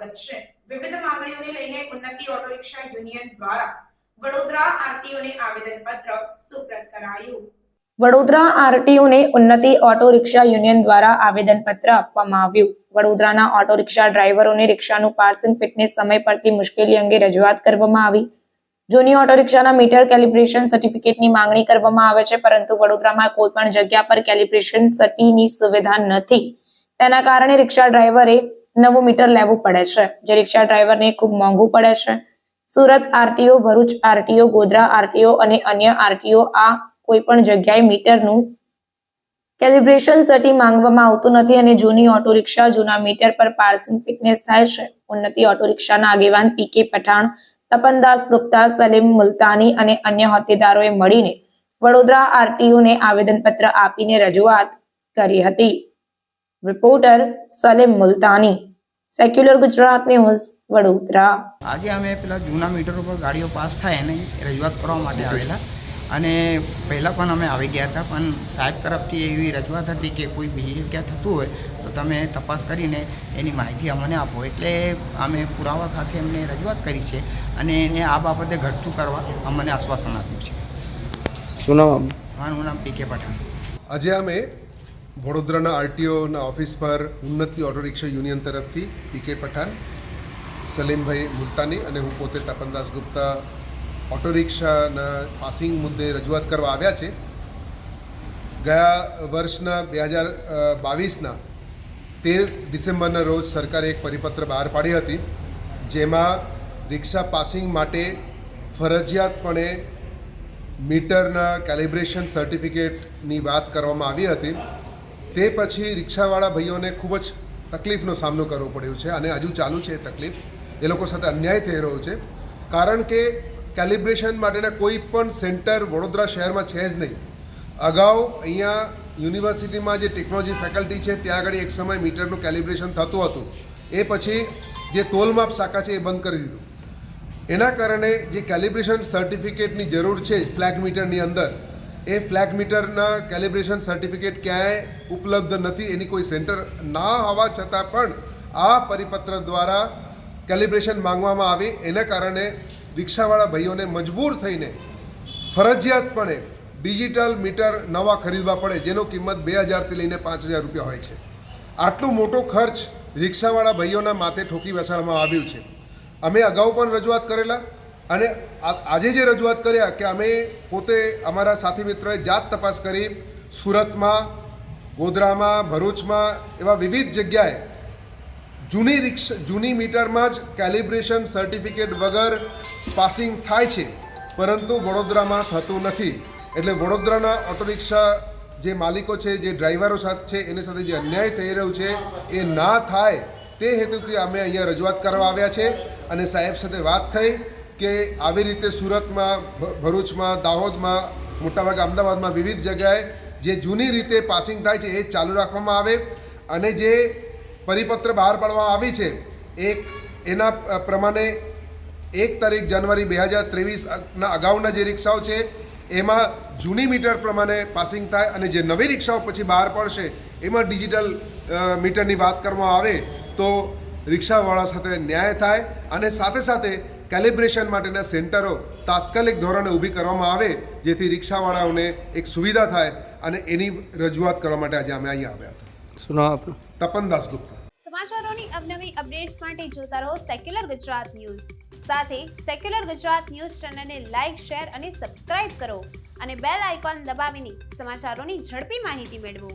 વધશે। વિવિધ માંગણીઓને લઈને ઉન્નતિ ઓટો રિક્ષા યુનિયન દ્વારા વડોદરા આરટીઓને આવેદનપત્ર સુપ્રત કરાયું। વડોદરા આરટીઓને ઉન્નતિ ઓટો રિક્ષા યુનિયન દ્વારા આવેદનપત્ર આપવામાં આવ્યું। વડોદરાના ઓટો રિક્ષા ડ્રાઈવરોને રિક્ષાનું પાર્સિંગ ફિટનેસ સમય પડતી મુશ્કેલી અંગે રજૂઆત કરવામાં આવી। જૂની ઓટો રિક્ષાના મીટર કેલિબ્રેશન સર્ટિફિકેટની માંગણી કરવામાં આવે છે, પરંતુ વડોદરામાં કોઈ પણ જગ્યા પર કેલિબ્રેશન સર્ટિની સુવિધા નથી। તેના કારણે રિક્ષા ડ્રાઈવરે નવું મીટર લેવું પડે છે, જે રિક્ષા ડ્રાઈવરને ખૂબ મોંઘું પડે છે। Surat RTO, Bharuch RTO, Godhra RTO અને અન્ય આરટીઓ આ કોઈ પણ જગ્યાએ મીટરનું કેલિબ્રેશન સર્ટી માંગવામાં આવતું નથી અને જૂની ઓટો રિક્ષા જૂના મીટર પર પાર્સિંગ ફિટનેસ થાય છે। ઉન્નતિ ઓટો રિક્ષાના આગેવાન પીકે પઠાણ, તપનદાસ ગુપ્તા, સલીમ મુલતાની અને અન્ય હોદ્દેદારોએ મળીને વડોદરા આરટીઓને આવેદનપત્ર આપીને રજૂઆત કરી હતી। રિપોર્ટર સલીમ મુલતાની, સેક્યુલર ગુજરાત ન્યૂઝ, વડોદરા। આજે અમે પેલા જૂના મીટરો પર ગાડીઓ પાસ થાય એની રજૂઆત કરવા માટે આવેલા અને પહેલાં પણ અમે આવી ગયા હતા, પણ સાહેબ તરફથી એવી રજૂઆત હતી કે કોઈ બીજી જગ્યા થતું હોય તો તમે તપાસ કરીને એની માહિતી અમને આપો। એટલે અમે પુરાવા સાથે એમને રજૂઆત કરી છે અને એને આ બાબતે ઘટતું કરવા અમને આશ્વાસન આપ્યું છે। શું નામ? મારું નામ પીકે પઠાણ। આજે અમે વડોદરાના આરટીઓના ઓફિસ પર ઉન્નતિ ઓટો રિક્ષા યુનિયન તરફથી પીકે પઠાણ, સલીમભાઈ મુલતાની અને હું પોતે તપનદાસ ગુપ્તા ઓટો રિક્ષાના પાસિંગ મુદ્દે રજૂઆત કરવા આવ્યા છે। ગયા વર્ષના 2022ના 13 ડિસેમ્બરના રોજ સરકારે એક પરિપત્ર બહાર પાડી હતી, જેમાં રિક્ષા પાસિંગ માટે ફરજિયાતપણે મીટરના કેલિબ્રેશન સર્ટિફિકેટની વાત કરવામાં આવી હતી। તે પછી રિક્ષાવાળા ભાઈઓને ખૂબ જ તકલીફનો સામનો કરવો પડ્યો છે અને હજુ ચાલુ છે તકલીફ। એ લોકો સાથે અન્યાય થઈ રહ્યો છે, કારણ કે કેલિબ્રેશન માટેના કોઈ પણ સેન્ટર વડોદરા શહેરમાં છે જ નહીં। અગાઉ અહીંયા યુનિવર્સિટીમાં જે ટેકનોલોજી ફેકલ્ટી છે ત્યાં આગળ એક સમય મીટરનું કેલિબ્રેશન થતું હતું, એ પછી જે તોલમાપ શાખા છે એ બંધ કરી દીધું। એના કારણે જે કેલિબ્રેશન સર્ટિફિકેટની જરૂર છે ફ્લેગ મીટરની અંદર, એ ફ્લેગ મીટરના કેલિબ્રેશન સર્ટિફિકેટ ક્યાંય ઉપલબ્ધ નથી। એની કોઈ સેન્ટર ના હોવા છતાં પણ આ પરિપત્ર દ્વારા કેલિબ્રેશન માંગવામાં આવી। એના કારણે રિક્ષાવાળા ભાઈઓને મજબૂર થઈને ફરજિયાતપણે ડિજિટલ મીટર નવા ખરીદવા પડે, જેનો કિંમત 2000થી લઈને 5000 રૂપિયા હોય છે। આટલો મોટો ખર્ચ રિક્ષાવાળા ભાઈઓના માથે ઠોકી બેસાડવામાં આવ્યું છે। અમે અગાઉ પણ રજૂઆત કરેલા અને આજે જે રજૂઆત કર્યા કે અમે પોતે અમારા સાથી મિત્રોએ જાત તપાસ કરી, સુરતમાં, ગોધરામાં, ભરૂચમાં એવા વિવિધ જગ્યાએ જૂની મીટરમાં જ કેલિબ્રેશન સર્ટિફિકેટ વગર પાસિંગ થાય છે, પરંતુ વડોદરામાં થતું નથી। એટલે વડોદરાના ઓટો રિક્ષા જે માલિકો છે, જે ડ્રાઈવરો સાથે છે, એની સાથે જે અન્યાય થઈ રહ્યો છે એ ના થાય તે હેતુથી અમે અહીંયા રજૂઆત કરવા આવ્યા છે અને સાહેબ સાથે વાત થઈ કે આવી રીતે સુરતમાં, ભરૂચમાં, દાહોદમાં, મોટાભાગે અમદાવાદમાં વિવિધ જગ્યાએ જે જૂની રીતે પાસિંગ થાય છે એ ચાલુ રાખવામાં આવે અને જે પરિપત્ર બહાર પાડવામાં આવી છે એના પ્રમાણે 1 તારીખ જાન્યુઆરી 2023ના અગાઉના જે રિક્ષાઓ છે એમાં જૂની મીટર પ્રમાણે પાસિંગ થાય અને જે નવી રિક્ષાઓ પછી બહાર પડશે એમાં ડિજિટલ મીટરની વાત કરવામાં આવે તો રિક્ષાવાળા સાથે ન્યાય થાય અને સાથે સાથે કેલિબ્રેશન માટેના સેન્ટરો તાત્કાલિક ધોરણે ઊભી કરવામાં આવે, જેથી રિક્ષાવાળાઓને એક સુવિધા થાય અને એની રજૂઆત કરવા માટે આજે અમે અહીંયા આવ્યા હતા। શું નામ આપનું? તપનદાસ ગુપ્તા। સમાચારોની અવનવી અપડેટ્સ માટે જોતા રહો સેક્યુલર ગુજરાત ન્યૂઝ। સાથે સેક્યુલર ગુજરાત ન્યૂઝ ચેનલને લાઇક, શેર અને સબસ્ક્રાઇબ કરો અને બેલ આઇકોન દબાવીને સમાચારોની ઝડપી માહિતી મેળવો।